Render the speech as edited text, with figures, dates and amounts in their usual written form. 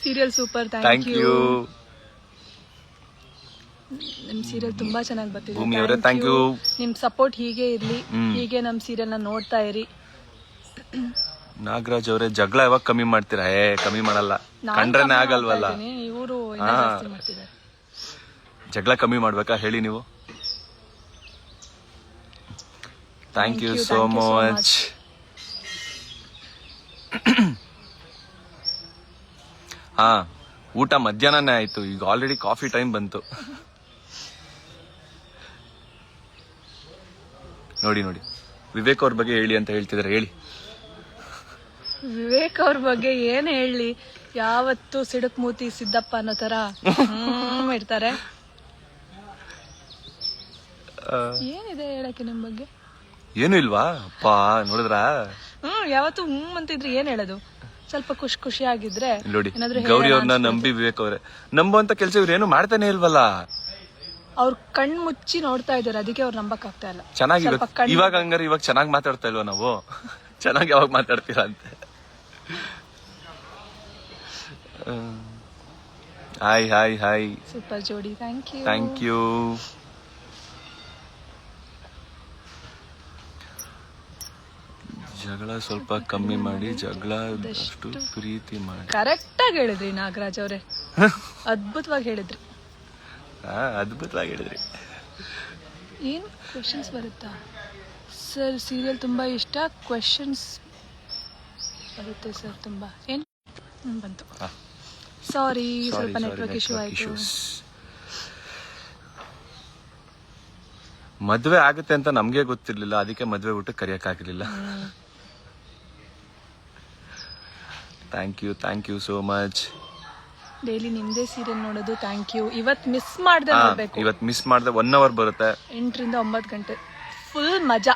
Serial super, thank thank you. You. ನಿಮ್ serial ತುಂಬಾ ಚೆನ್ನಾಗಿ ಬರ್ತಿದೆ. ಭೂಮಿ ಅವರೇ ಥ್ಯಾಂಕ್ ಯು. ನಿಮ್ ಸಪೋರ್ಟ್ ಹೀಗೆ ಇರ್ಲಿ, ಹೀಗೆ ನಮ್ ಸೀರಿಯಲ್ ನ ನೋಡ್ತಾ ಇರಿ. ನಾಗರಾಜ್ ಅವರೇ ಜಗಳ ಯಾವಾಗ ಕಮ್ಮಿ ಮಾಡ್ತೀರಾ? ಕಮ್ಮಿ ಮಾಡಲ್ಲ, ಕಂಡ್ರೇನೆ ಆಗಲ್ವಲ್ಲ. ಇವರು ಮಾಡ್ತಿದ್ದಾರೆ. ಜಗಳ ಕಮ್ಮಿ ಮಾಡ್ಬೇಕಾ ಹೇಳಿ ನೀವು. Thank you so much. ಹಾ, ಊಟ ಮಧ್ಯಾಹ್ನನೇ ಆಯ್ತು, ಈಗ ಆಲ್ರೆಡಿ ಕಾಫಿ ಟೈಮ್ ಬಂತು. ನೋಡಿ ನೋಡಿ, ವಿವೇಕ್ ಅವ್ರ ಬಗ್ಗೆ ಹೇಳಿ ಅಂತ ಹೇಳ್ತಿದಾರೆ, ಹೇಳಿ. ವಿವೇಕ್ ಅವ್ರ ಬಗ್ಗೆ ಏನ್ ಹೇಳಿ, ಯಾವತ್ತು ಸಿಡುಕ್ ಮೂತಿ ಸಿದ್ದಪ್ಪ ಅನ್ನೋ ತರ ಇರ್ತಾರೆ. ಏನಿದೆ ಹೇಳಕ್ಕೆ ನಿಮ್ ಬಗ್ಗೆ? ಏನು ಇಲ್ವಾ? ಅಪ್ಪ ನೋಡಿದ್ರ, ಯಾವತ್ತು ಅಂತಿದ್ರೆ ಏನ್ ಹೇಳೋದು? ಸ್ವಲ್ಪ ಖುಷಿ ಆಗಿದ್ರೆ ನೋಡಿ. ಗೌರಿ ಅವ್ರನ್ನ ನಂಬಿ ವಿವೇಕ್ ಅವ್ರೆ ನಂಬುವಂತ ಕೆಲಸ ಇವ್ರು ಏನು ಮಾಡ್ತಾನೆ ಇಲ್ವಲ್ಲ. ಅವ್ರ ಕಣ್ ಮುಚ್ಚಿ ನೋಡ್ತಾ ಇದಾರೆ, ಅದಕ್ಕೆ ಅವ್ರು ನಂಬಕ್ ಆಗ್ತಾ ಇಲ್ಲ. ಚೆನ್ನಾಗಿ ಇವಾಗ ಹಂಗಾರೆ ಇವಾಗ ಚೆನ್ನಾಗಿ ಮಾತಾಡ್ತಾ ಇಲ್ವಾ ನಾವು? ಚೆನ್ನಾಗಿ ಯಾವಾಗ ಮಾತಾಡ್ತೀರಾ ಅಂತ. ಹಾಯ್ ಹಾಯ್ ಹಾಯ್, ಸೂಪರ್ ಜೋಡಿ, ಥ್ಯಾಂಕ್ ಯು. Thank you. ಜಗಳ ಸ್ವಲ್ಪ ಕಮ್ಮಿ ಮಾಡಿ, ಜಗಳ ಅಷ್ಟು ಪ್ರೀತಿ ಮಾಡಿ. ಕರೆಕ್ಟ್ ಆಗಿ ಹೇಳಿದ್ರಿ ನಾಗರಾಜ್ ಅವ್ರೆ, ಅದ್ಭುತವಾಗಿ ಹೇಳಿದ್ರಿ. ಅದ್ಭುತವಾಗಿ ಹೇಳಿದ್ರಿ. ಏನ್ ಕ್ವೆಶನ್ಸ್ ಬರುತ್ತಾ ಸರ್? ಸೀರಿಯಲ್ ತುಂಬಾ ಇಷ್ಟ, ಕ್ವೆಶನ್ಸ್ ಬರುತ್ತೆ ಸರ್ ತುಂಬಾ. ಏನ್ ಬಂತು? ಸಾರಿ, ಸ್ವಲ್ಪ ನೆಟ್ವರ್ಕ್ ಇಶ್ಯೂ ಆಯ್ತು. ಮದ್ವೆ ಆಗುತ್ತೆ ಅಂತ ನಮ್ಗೆ ಗೊತ್ತಿರ್ಲಿಲ್ಲ, ಅದಕ್ಕೆ ಮದ್ವೆ ಊಟ ಕರಿಯಕ್ ಆಗಿರ್ಲಿಲ್ಲ. Thank you so much. Daily ನಿಮ್ದೇ ಸೀರಿಯಲ್ ನೋಡೋದು, ಥ್ಯಾಂಕ್ ಯು. ಇವತ್ ಮಿಸ್ ಮಾಡ್ದೆ ನೋಡ್ಬೇಕು. ಇವತ್ ಮಿಸ್ ಮಾಡ್ದೆ 1 hour ಬರುತ್ತೆ, 8 ರಿಂದ 9 ಗಂಟೆ, ಫುಲ್ ಮಜಾ.